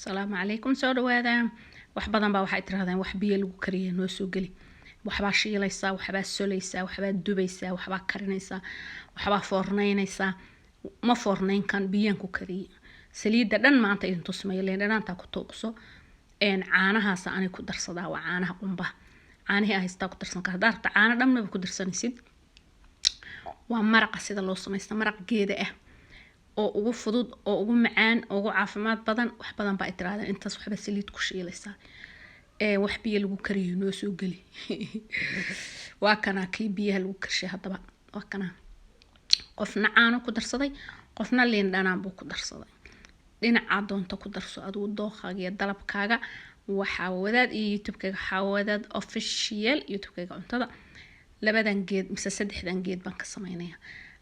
السلام عليكم soo dhawaada wax badan baa waxay tirahdeen wax biyo lagu kariyo noo soo gali waxba shiilaysaa waxba solaysaa waxba dubaysaa waxba karinaysaa waxba foornaynaysaa ma foornayn kan biyan ku kariyo saliida dhan maanta idin tusmayleen dhanaanta ku tooqso caanahaas aan ku darsadaa waa caanaha qumba caanaha ay haysta ku darsan ka darta caana dhamna ku darsanaysid waa maraq sida loo sameeyo maraq geeda ah oo ugu fudud oo ugu macaan oo ugu caafimaad badan wax badan baa tiraahdaa intaas waxba saliid ku shiilaysaa wax biyo lagu kariyo noo soo gali waa kana kii biyaha lagu karshay hadaba waa kana qofna caano ku darsaday qofna liin dhanaan buu ku darsaday dhinaca doonta ku darso adigu dooqaaga iyo dalabkaaga waxa wadaad iyo youtube-kaaga waxa wadaad official youtube-kaaga cuntada labadan geed mise saddexdan geed baan ka sameeynaya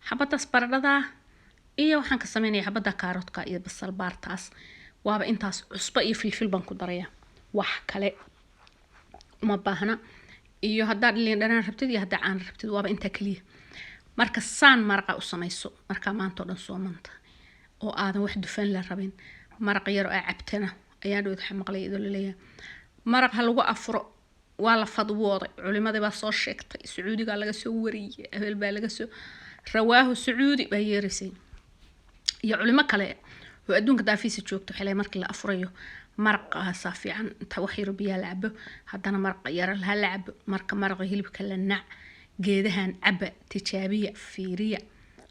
xabadaas baradhada iyo waxaan ka sameeynaya xabada kaaroodka iyo basal baartaas waaba intaas cusba iyo filfil baan ku daraya wax kale uma baahna iyo haddaad liin dhanaan rabtid iyo haddaad caan rabtid waaba inta kaliya marka saan maraqa u samayso marka maanta oo dhan soo manta oo aadan wax dufan la rabin maraq yar oo cabtana ayaa dhow waxa maqlay idoo leeyahay maraq ha lagu afuro waa la fadwooday culimada baa soo sheegtay sacuudiga laga soo wariyay ahel baa laga soo rawaahu sacuudi baa yeerisay iyo culimo kale oo adduunka daafiisa joogto xilay markii la afurayo maraqaas fiican inta wax yar biyo la cabo haddana maraq yar la cabo marka maraq hilibka la nac geedahan caba tijaabiya fiiriya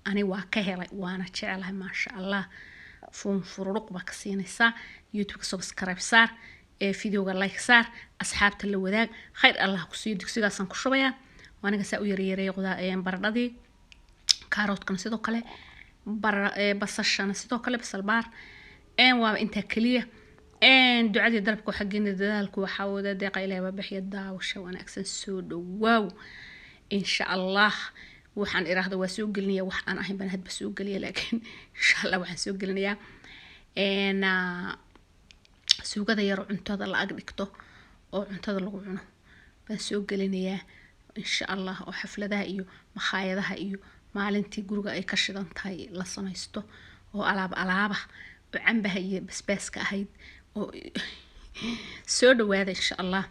ani waa ka helay waana jecelahay ma sha Allah fururuq ba ka siinaysa youtube subscribe saar videoga like saar asxaabta la wadaag khayr Allah ku sii digsigaasan ku shubaya waaniga saa u yareeyay baradhadii kaaroodkan sidoo kale basashana sidoo kale basal baar waa inta kaliya ducadii dalabku xageena dadaalku waxa wada deeqa Ilaahay bixiya daawasho wanaagsan soo dhawaaw insha Allah waxaan iraahdo waa soo gelinaya wax aan ahayn baan hadba soo geliya laakiin insha Allah waxaan soo gelinayaa suugada yar cuntada la ag dhigto oo cuntada lagu cuno baan soo gelinayaa insha Allah oo xafladaha iyo makhaayadaha iyo maalintii guriga ay ka shidan tahay la samaysto oo alaaba oo cambaha iyo basbaaska ahayd oo soo dhawaada insha Allah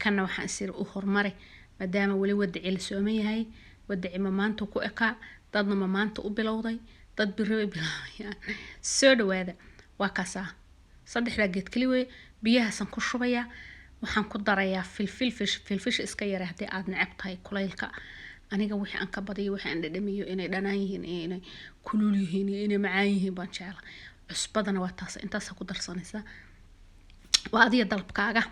kana waxaan sir u hormaray maadaama wali wadaci la soomayahay wadaci ma maanta ku eka dadna ma maanta u bilowday dad birray bilaayaan soo dhawaada waa kaasa saddexda geed kaliya biyahasan ku shubaya waxaan ku darayaa filfish iska yar hadii aad neceb tahay kulaylka aniga wixii aan ka badiyo wixii aan dhadhamiyo inay dhanaan yihiin inay kulul yihiin inay macaan yihiin baan jecel cusbadana waa taas intaas ku darsanaysa waa adiga dalabkaaga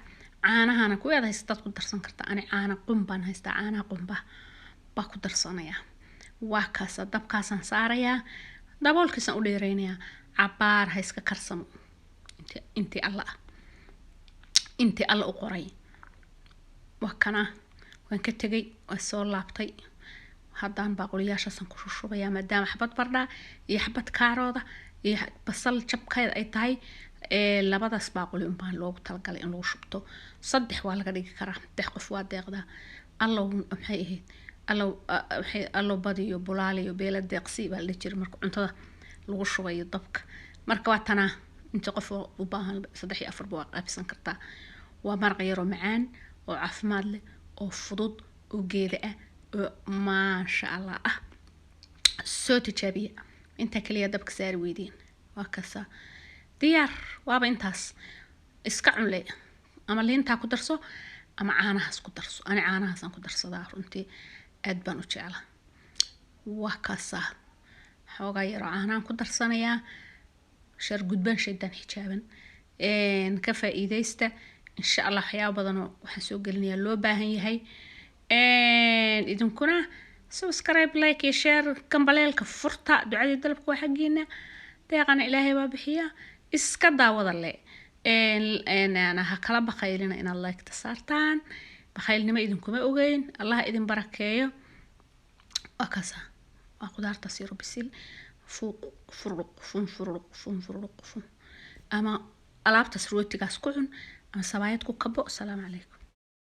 caanahana ku yeedaysta ku darsan karta ani caana qumbaan haysta caana qumba ba ku darsanaya waa kaas dabkaasan saaraya daboolkiisan u dheereynaya cabaar ha iska karsamo intii alla u qoray waa kana waan ka tagay waa soo laabtay haddaan baaquliyashaasan ku shushubaya maadaama xabad bardha iyo xabad kaarooda iyo basal jabkeed ay tahay labadaas baaquli baan loogu talagalay in lagu shubto saddex waa laga dhigi karaa saddex qof waa deeqda allow maxay ahayd allow badiyo bulaaliyo beela deeqsi baa la jiray marka cuntada lagu shubayo dabka marka waa tana inta qof u baahan saddex iyo afar baa qaabsan kartaa waa maraq yar oo macaan oo caafimaad leh oo fudud oo geeda ah oo ma sha Allah ah soo tijaabiya inta kaliya dabka saari weydeen waa kaasa diyaar waaba intaas iska cunle ama liinta ku darso ama caanahaas ku darso ani caanahaasaan ku darsadaa runtii aad baan u jeclaa waa kaasa xoogaa yar caanaan ku darsanayaa shar gudbaan shaydan xijaaban ka faa'iideysta insha Allah waxyaabo badan waxaan soo gelinayaa loo baahan yahay idinkuna subscribe like iyo share kambaleelka furta ducadii dalabku waa xageena deeqana Ilaahay baa bixiya iska daawada le ana ha kala baqaylina inaad like ta saartaan baqaylnimo idinkuma ogeyn Allah idin barakeeyo akaasa waa qudaarta siro bisil furuq ama alaabta rootigaas ku cun ama sabayad ku kabo salaam alaykum